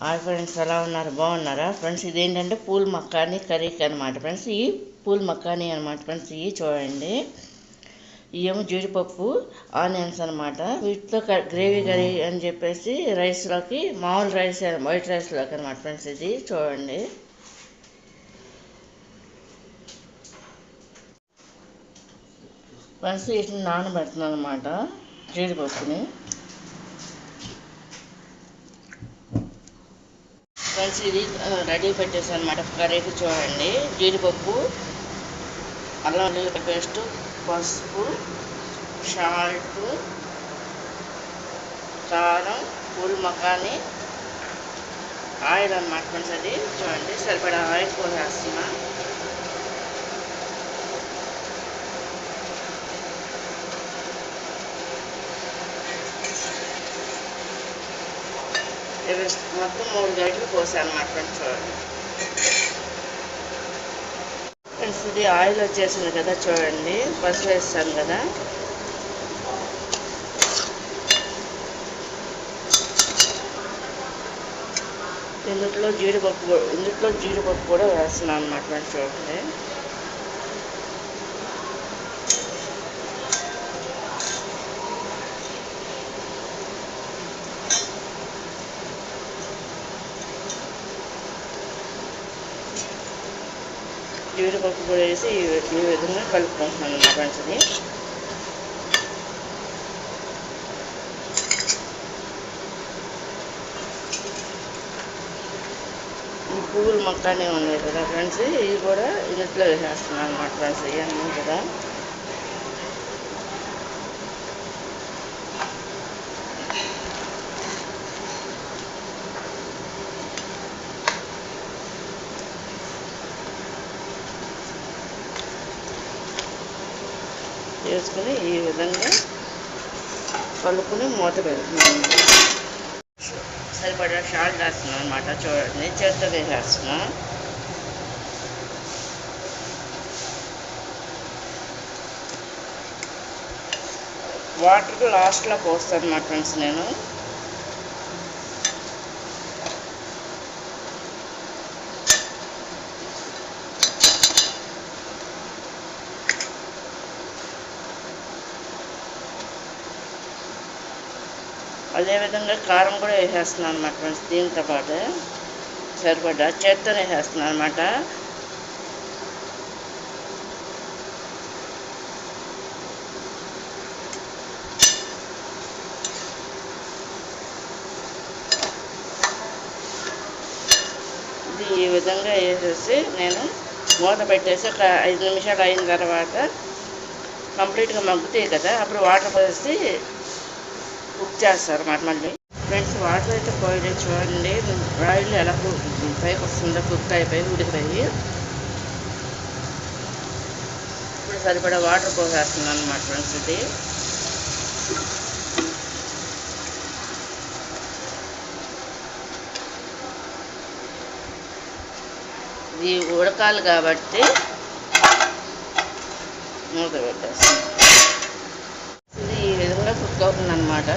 Hi friends, ఎలా ఉన్నారు? బాగున్నారా ఫ్రెండ్స్? ఇదేంటంటే పూల్ మక్కాని కర్రీకి అనమాట ఫ్రెండ్స్. ఈ పూల్ మక్కాని అనమాట ఫ్రెండ్స్. ఇవి చూడండి, ఇవేమో జీడిపప్పు, ఆనియన్స్ అనమాట. వీటితో గ్రేవీ కర్రీ అని చెప్పేసి రైస్లోకి, మామూలు రైస్, వైట్ రైస్లోకి అనమాట ఫ్రెండ్స్. ఇది చూడండి. ఫ్రెండ్స్ వీటిని నానబెడుతున్నాను అనమాట, జీడిపప్పుని. ఫ్రెండ్స్ ఇది రెడీ పెట్టేసాను అనమాట కర్రీకి. చూడండి, జీడిపప్పు, అల్లం వెల్లుల్లి పేస్టు, పసుపు, సాల్ట్, కారం, పూల్ మకాని, ఆయిల్ అన్నమాట ఫ్రెండ్స్. అది చూడండి, సరిపడా ఆయిల్ పోసేస్తున్నా. మొత్తం 3 గంటలు పోసాను అన్నమాట ఫ్రెండ్స్. చూడండి ఫ్రెండ్స్, ఇది ఆయిల్ వచ్చేసింది కదా, చూడండి. పసుపు వేస్తాను కదా, ఇందులో జీడిపప్పు కూడా వేస్తున్నాను అన్నమాట ఫ్రెండ్స్. చూడండి, జీడిపప్పు కూడా వేసి ఈ విధంగా కలుపుకుంటున్నాను అన్నమాట ఫ్రెండ్స్. ఇది ఈ పువ్వులు మొక్కనే ఉన్నాయి కదా ఫ్రెండ్స్, ఇవి కూడా ఇంట్లో వేసేస్తున్నాను అన్నమాట ఫ్రెండ్స్. ఇవన్నీ కూడా వేసుకుని ఈ విధంగా కలుపుకుని మూత పెడుతున్నాను. సరిపడా సాల్ట్ వేస్తున్నాను అనమాట. చూడండి, చేత్తో వేసేస్తున్నా. వాటర్ లాస్ట్లో పోస్తాను అన్నమాట ఫ్రెండ్స్ నేను. అదేవిధంగా కారం కూడా వేసేస్తున్నాను అన్నమాట ఫ్రెండ్స్. దీంతో పాటు సరిపడా చేత్తో వేసేస్తున్నాను అనమాట. ఇది ఈ విధంగా వేసేసి నేను మూత పెట్టేసి ఒక 5 నిమిషాలు అయిన తర్వాత కంప్లీట్గా మగ్గుతాయి కదా, అప్పుడు వాటర్ పోసి కుక్ చేస్తారు అన్నమాట. మళ్ళీ ఫ్రెండ్స్, వాటర్ అయితే పోయలేదు. చూడండి, ఆయిల్ ఎలా పైకి వస్తుందో, కుక్ అయిపోయి ఉడికిపోయి. ఇప్పుడు సరిపడా వాటర్ పోసేస్తున్నాను అన్నమాట ఫ్రెండ్స్. ఇది ఉడకాలి కాబట్టి మూత పెట్టేస్తాను. ఇది ఈ విధంగా కుక్ అవుతుంది అన్నమాట.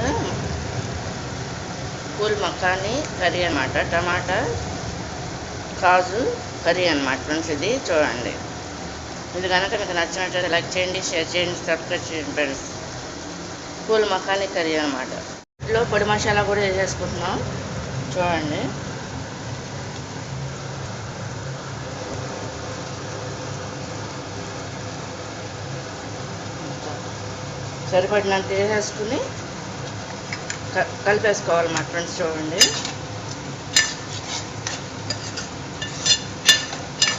పూల్ మక్కాని కర్రీ అన్నమాట, టమాటా కాజు కర్రీ అన్నమాట ఫ్రెండ్స్. ఇది చూడండి. ఇది కనుక మీకు నచ్చినట్లయితే లైక్ చేయండి, షేర్ చేయండి, సబ్స్క్రైబ్ చేయండి ఫ్రెండ్స్. పూల్ మక్కాని కర్రీ అన్నమాట. ఇంట్లో పొడి మసాలా కూడా వేసేసుకుంటున్నాం. చూడండి, సరిపడినంత వేసేసుకుని కలిపేసుకోవాలి మా ఫ్రెండ్స్. చూడండి,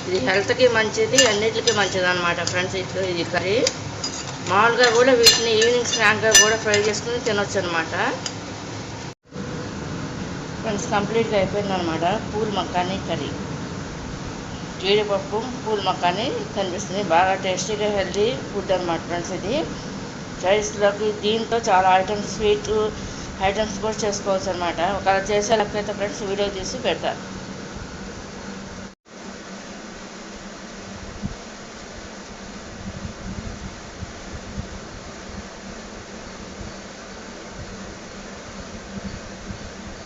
ఇది హెల్త్కి మంచిది, అన్నిటికీ మంచిది అనమాట ఫ్రెండ్స్. ఇది కర్రీ మామూలుగా కూడా వీటిని ఈవినింగ్ స్నాక్గా కూడా ఫ్రై చేసుకుని తినొచ్చు అనమాట ఫ్రెండ్స్. కంప్లీట్గా అయిపోయిందనమాట పూల్ మక్కాని కర్రీ. జీడిపప్పు, పూల్ మక్కాని కనిపిస్తుంది. బాగా టేస్టీగా హెల్తీ ఫుడ్ అనమాట ఫ్రెండ్స్. ఇది రైస్లోకి దీంతో చాలా ఐటమ్స్, స్వీట్ ఐటమ్స్ కూడా చేసుకోవచ్చు అనమాట. ఒకవేళ చేసే లెక్కైతే ఫ్రెండ్స్ వీడియో తీసి పెడతారు.